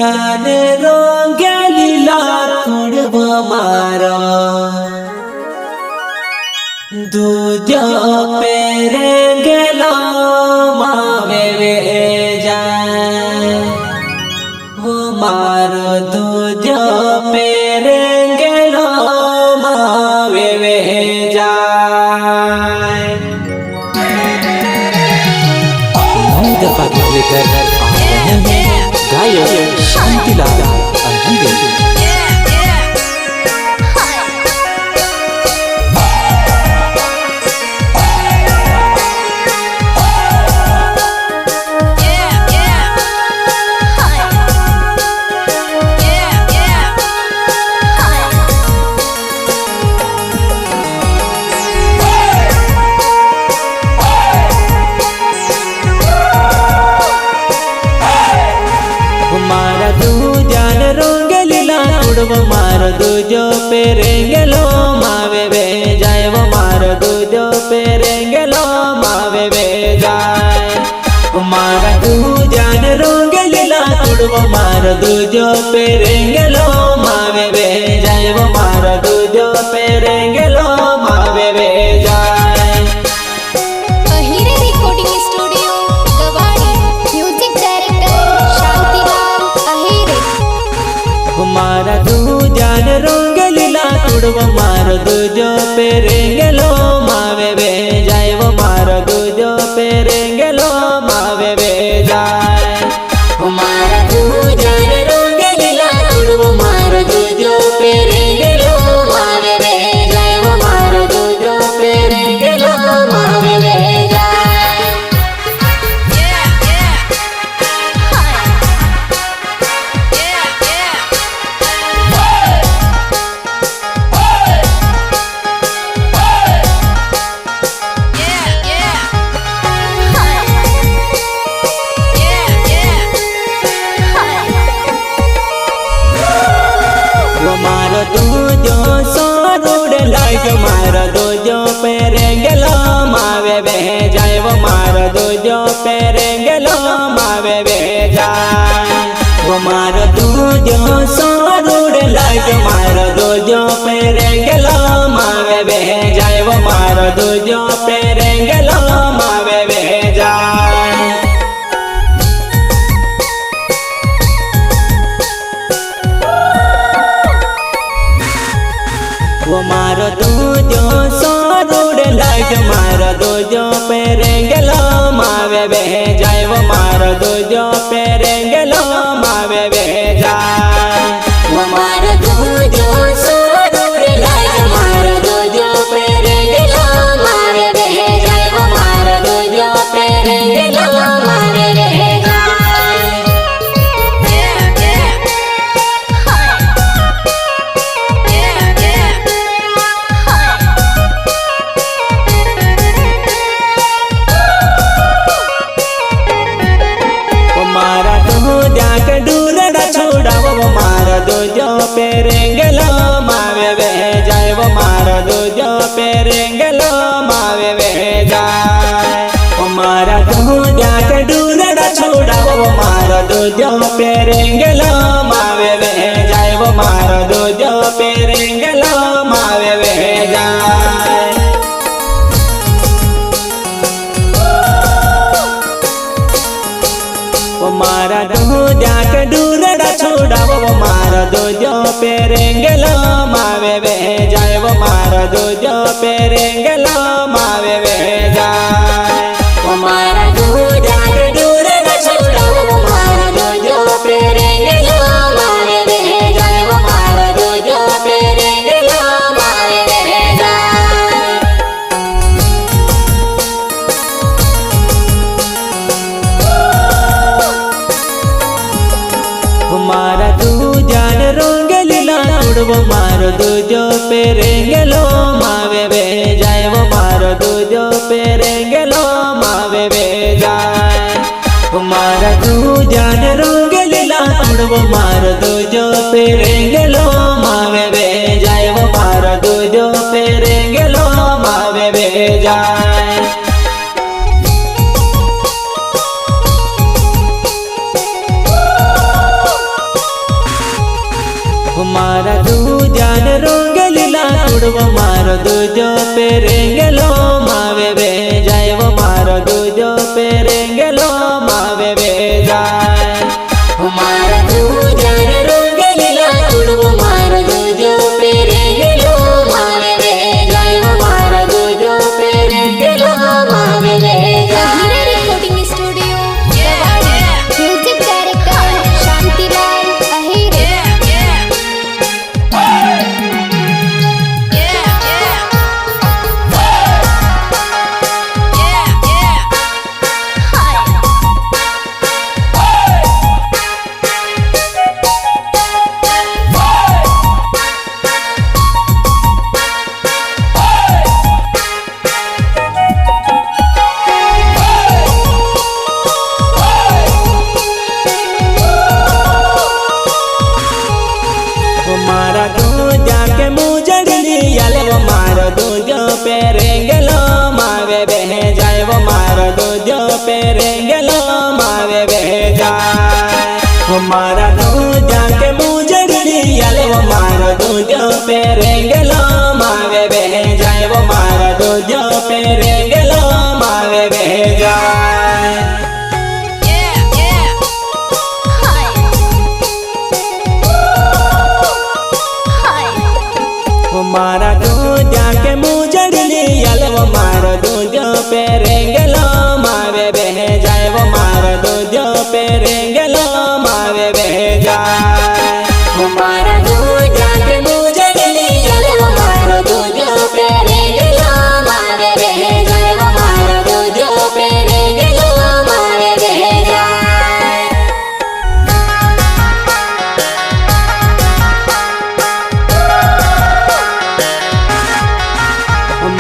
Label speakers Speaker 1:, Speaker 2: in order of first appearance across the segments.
Speaker 1: ध्यान रोंगेलीला कुड़ब मारा दूज पेरे गेलो मावे वे जाए वो मारो दूज पेरे गेलो मावे वे जाए दफा लेकर आ रहे हैं गायक शांतिलाल अहिरे। मार दूजो पेरेंगेलो मावे वे जाए वो मार दूजो पेरेंगेलो मावे वे जाए मार दूजान रोंगेलीला तुड़वो मार दूजो पेरेंगेलो मावे वे जाए वो मार दूजो पेरेंगेलो मावे वे जाए।
Speaker 2: Ahire recording studio Gawadi music director Shantilal Ahire.
Speaker 1: मारा दूजान रोंगेलीला तुड़वो मार दूजो पेरेंगेलो मावे वे जाए वो मार दूजो पेरेंगेलो मावे वे जाए मारा दूजान रोंगेलीला तुड़वो मार दूजो पेरेंगेलो मावे वे जाए वो मार दूजो पेरेंगेलो मावे वे जाए। दूजो सोरूड लाइट मार दूजो पेरेंगेलो मावे वे जाए वो मार दूजो पेरेंगेलो मावे वे जाए वो मार दूजो सोरूड लाइट मार दूजो पेरेंगेलो मावे वे जाए वो मार दूजो पेरेंगेलो मावे वे जाए। वो मारो दूजो सोरूड लाइट मारो दूजो पेरेंगेलो मावे वे जाए वो मारो दूजो पेरेंगेलो मावे वे जाए वो मारो दूजो सोरूड लाइट मारो दूजो पेरेंगेलो मावे वे जाए वो मारो दूजो पेरेंगेलो मावे वे जाए। दूजो पेरेंगेलो मावे वे जाए वो मार दूजो पेरेंगेलो मावे वे जाए वो मारा दूजा के डूरड़ा छोड़ा वो मार दूजो पेरेंगेलो मावे वे जाए वो मार दूजो पेरेंगेलो मावे वे जाए। वो मारा दूजा के डूरड़ा छोड़ा वो मार दूजो पेरेंगेलो मावे वे जाए वो मार दूजो पेरेंगेलो मावे वे जाए वो मारा दूजा के डूरड़ा छोड़ा वो मार दूजो पेरेंगेलो मावे वे जाए वो मार दूजो पेरेंगेलो मावे वे जाए। मारा दूजान रोंगेलीला तुड़वो मार दूजो पेरेंगेलो मावे वे जाए वो मार दूजो पेरेंगेलो मावे वे जाए मारा दूजान रोंगेलीला तुड़वो मार दूजो पेरेंगेलो मावे वे जाए वो मार दूजो पेरेंगेलो मावे वे जाए। तुड़व मारो दूजो पेरेंगलो मावे वे जाए वो मारो दूजो पेरेंगलो मावे वे जाए
Speaker 2: मारा दूजा रंगलीला तुड़व मारो दूजो पेरेंगलो मावे वे जाए वो मारो दूजो पेरेंगलो मावे वे जाए recording studio Gawadi music director Shantilal Ahire
Speaker 1: मारा दूजा के मुजड़ली याले वो मारो दूजो पेरेंगलो मावे वे जाए वो मारो दूजो पेरेंगलो मावे वे जाए वो मारा दूजा के मुजड़ली याले वो मारो दूजो पेरेंगलो मावे वे जाए वो मारो दूजो पेरेंगलो मावे वे जाए मारा दूजा के मुजड़ली याले वो मारो दूजो पेरेंगलो मावे वे जाए वो मारो दूजो पेरेंगलो मावे वे जाए
Speaker 2: मारा दूजा के मुजड़ली याले वो मारो दूजो पेरेंगलो मावे वे जाए वो मारो दूजो पेरेंगलो मावे वे जाए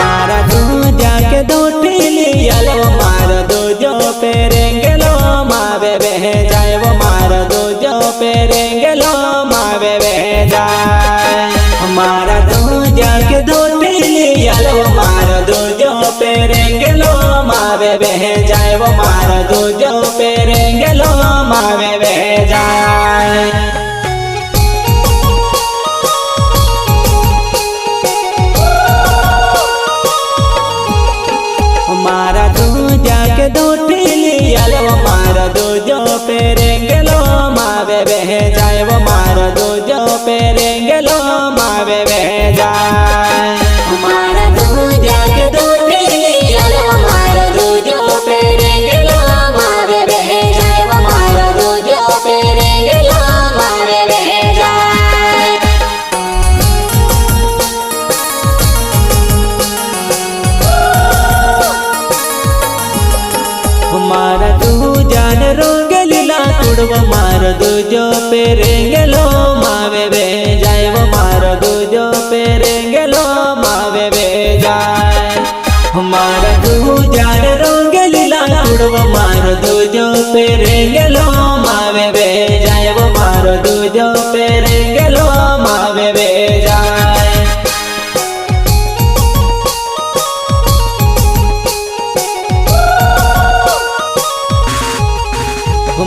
Speaker 1: मारा दूजा के दूठली याले वो मारो दूजो पेरेंगलो मावे वे जाए वो मारो दूजो पेरेंगलो मावे वे जाए मारा दूजा के दूठली याले वो मारो दूजो पेरेंगलो मावे वे जाए वो मारो दूजो पेरेंगलो मावे वे जाए मारा दूजा के दूठली याले वो मारो दूजो पेरेंगलो मावे वे जाए वो मारो दूजो पेरेंगलो मावे वे जाए
Speaker 2: मारा दूजा के दूठली याले वो मारो दूजो पेरेंगलो मावे वे जाए वो मारो दूजो पेरेंगलो मावे वे जाए
Speaker 1: मारा दूजा ने रंगलीला तुड़व मारो दूजो पेरेंगलो मावे वे जाए वो मारो दूजो पेरेंगलो मावे वे जाए मारा दूजा ने रंगलीला तुड़व मारो दूजो पेरेंगलो मावे वे जाए वो मारो दूजो पेरेंगलो मावे वे जाए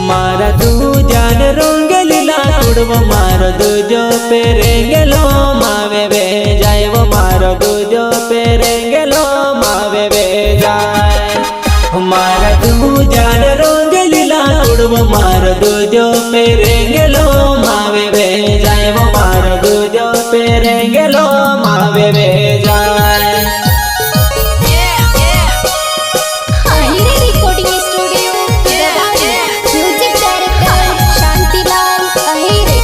Speaker 1: मारा दूजा ने रंगलीला तुड़व मारो दूजो पेरेंगलो मावे वे जाए वो मारो दूजो पेरेंगलो मावे वे जाए मारा दूजा ने रंगलीला तुड़व मारो दूजो पेरेंगलो मावे वे जाए वो मारो दूजो पेरेंगलो मावे वे जाए
Speaker 2: Ahire recording studio Gawadi music director Shantilal Ahire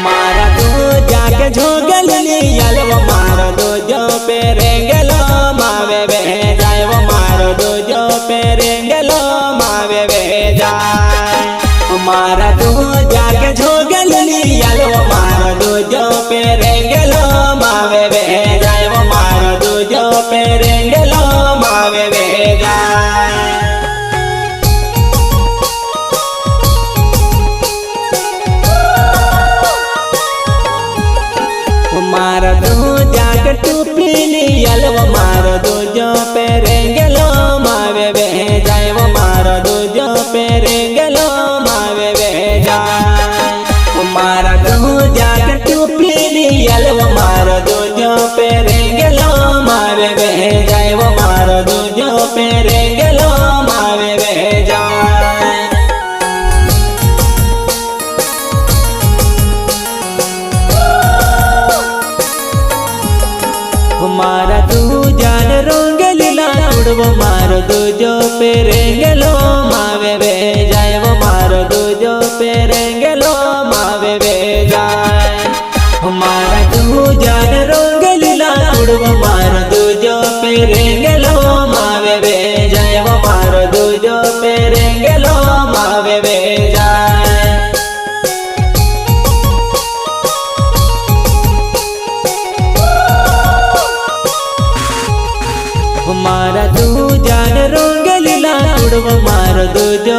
Speaker 1: मारा दूजा के झोगली याले वो मारो दूजो पेरेंगलो मावे वे जाए वो मारो दूजो पेरेंगलो मावे वे जाए मारा दूजा के झोगली याले वो मारो दूजो पेरेंगलो मावे वे जाए वो मारो दूजो पेरेंगलो मावे वे जाए मारा दूजा के टूपी लियल वो मारो दूजो मारा कहूँ जाकर टूपी लियल वो मारो दूजो पेरे गेलो मावे बह जाए वो मारो दूजो पेरे गेलो मावे बह जाए मारा दूजान रोंगलीला उड़वो मारो दूजो पेरे गेलो मावे बह जाए वो मारो दूजो पेरे गेलो मावे बह जाए मारा दूजान रोंगलीला उड़वो मारो दूजो पेरे गेलो मावे बह जाए वो मारो दूजो पेरे गेलो मावे बह जाए मारा दूजान रोंगलीला उड़वो मारो दूजो